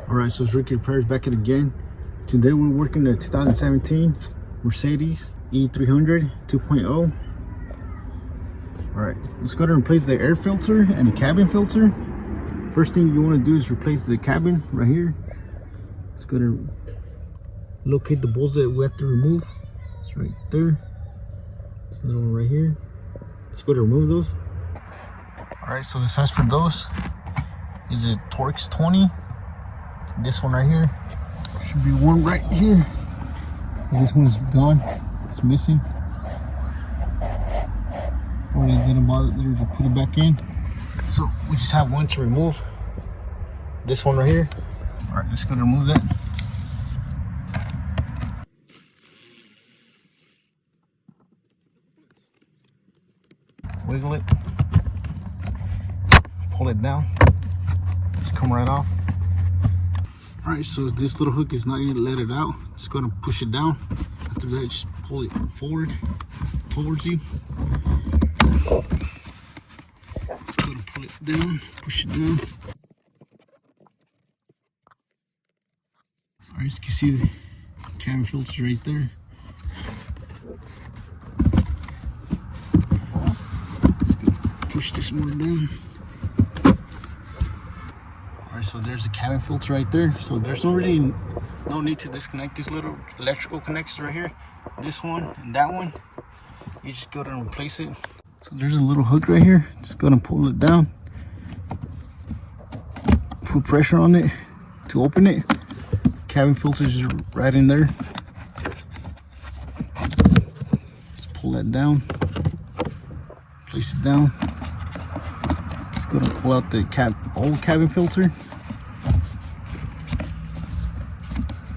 Alright, so it's Ricky Repairs back at again. Today we're working the 2017 Mercedes E300 2.0. Alright, let's go ahead and replace the air filter and the cabin filter. First thing you want to do is replace the cabin right here. Let's go ahead and locate the bolts that we have to remove. It's right there. There's another one right here. Let's go ahead and remove those. Alright, so the size for those is a Torx 20. This one right here should be one right here. This one's gone, it's missing. Already didn't bother to put it back in, so we just have one to remove. This one right here. All right, let's go to remove that. Wiggle it, pull it down, just come right off. All right, so this little hook is not going to let it out. Just going to push it down. After that, just pull it forward towards you. Just going to pull it down, push it down. All right, you can see the cabin filter right there. Just going to push this more down. So there's the cabin filter right there. So there's already no need to disconnect these little electrical connectors right here. This one and that one. You just go down and replace it. So there's a little hook right here. Just go and pull it down. Put pressure on it to open it. Cabin filter is right in there. Just pull that down. Place it down. Just go and pull out the old cabin filter.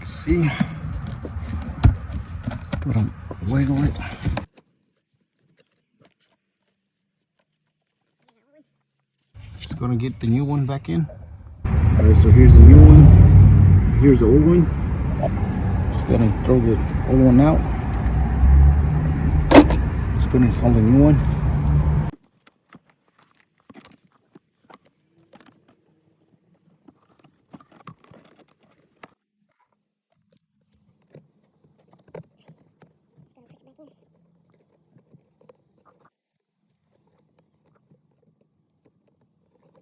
See, go to wiggle it. Just gonna get the new one back in. Alright, so here's the new one. Here's the old one. Just gonna throw the old one out. Just gonna install the new one.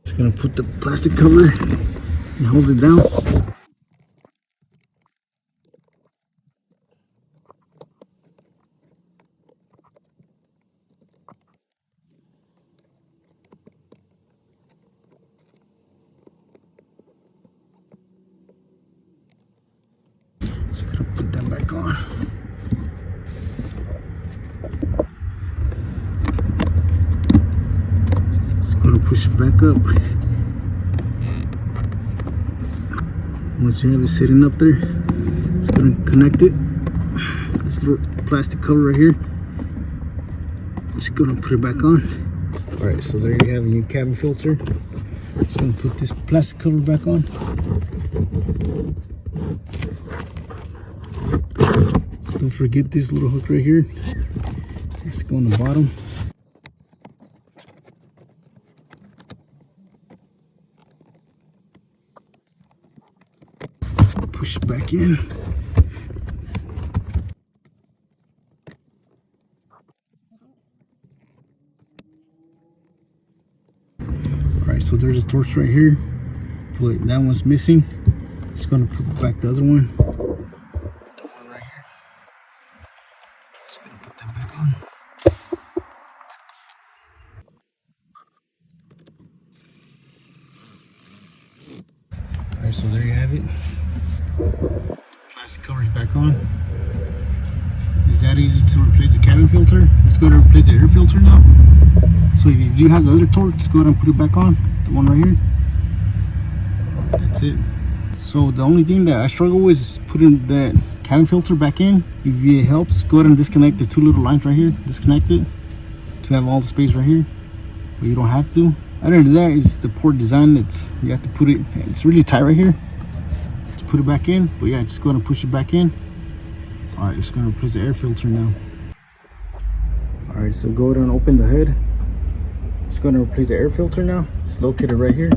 Just gonna put the plastic cover and hold it down. Just gonna put that back on. Push it back up. Once you have it sitting up there, just gonna connect it. This little plastic cover right here. Just gonna put it back on. All right, so there you have a new cabin filter. Just gonna put this plastic cover back on. So don't forget this little hook right here. It's go on the bottom. Push it back in. Alright, so there's a torch right here. But that one's missing. Just gonna put back the other one. The one right here. Just gonna put that back on. Alright, so there you have it. Plastic cover's back on. Is that easy to replace the cabin filter? Let's go to replace the air filter now. So if you do have the other torch, just go ahead and put it back on. The one right here. That's it. So the only thing that I struggle with is putting that cabin filter back in. If it helps, go ahead and disconnect the two little lines right here. Disconnect it to have all the space right here. But you don't have to. Other than that, it's the port design. You have to put it. It's really tight right here. Put it back in, but yeah, just go ahead and push it back in. All right, just gonna replace the air filter now. All right, so go ahead and open the hood. Just gonna replace the air filter now. It's located right here.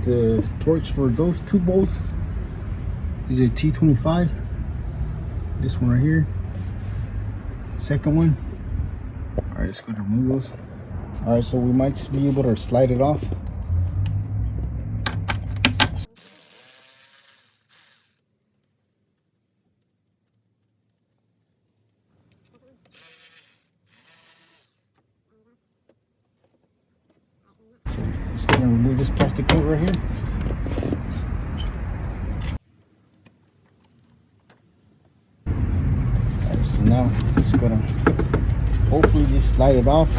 The torques for those two bolts is a T25. This one right here. Second one. Alright, let's go to remove those. Alright, so we might just be able to slide it off. So let's go and remove this plastic coat right here. Alright, so now it's gonna hopefully just slide it off.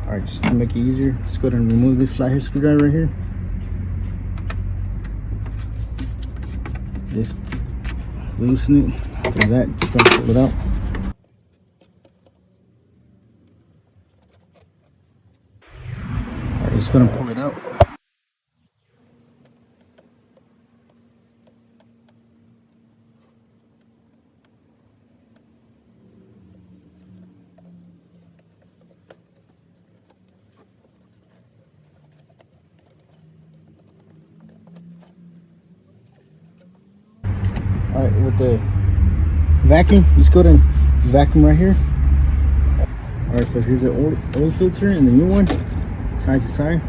Alright, just to make it easier, let's go ahead and remove this flathead screwdriver right here. Just loosen it. After that, just gonna pull it out. Alright, just gonna pull it out. Alright, with the vacuum, just go ahead and vacuum right here. Alright, so here's the old filter and the new one, side to side.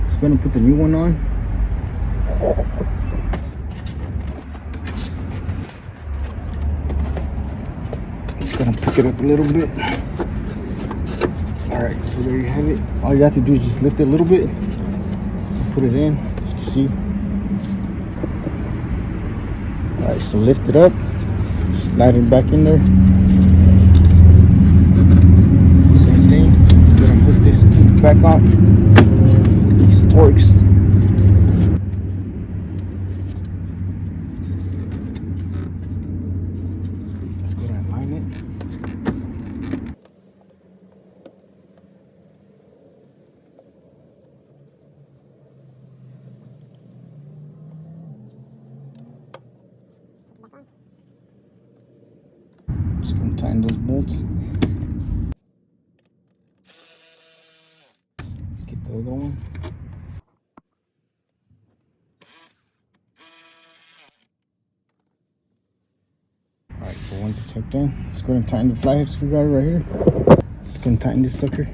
Just going to put the new one on. Just going to pick it up a little bit. Alright, so there you have it. All you have to do is just lift it a little bit, put it in, as you see. Alright, so lift it up, slide it back in there. Same thing, just gonna hook this tube back on. These torques. Let's go ahead and line it. Just gonna tighten those bolts. Let's get the other one. Alright, so once it's hooked in, let's go and tighten the flathead screwdriver right here. Just gonna tighten this sucker.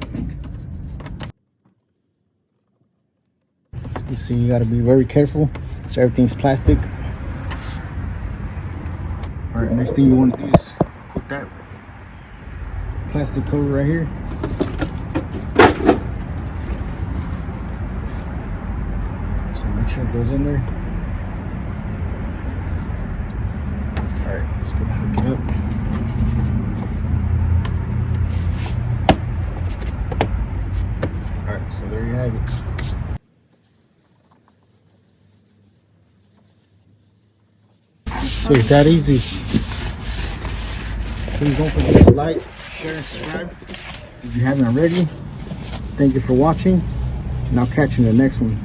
As you can see, you gotta be very careful, so everything's plastic. Alright, next thing you want to do is put that plastic cover right here. So make sure it goes in there. Alright, just gonna hook it up. Alright, so there you have it. So it's that easy. Please don't forget to like, share, and subscribe if you haven't already. Thank you for watching, and I'll catch you in the next one.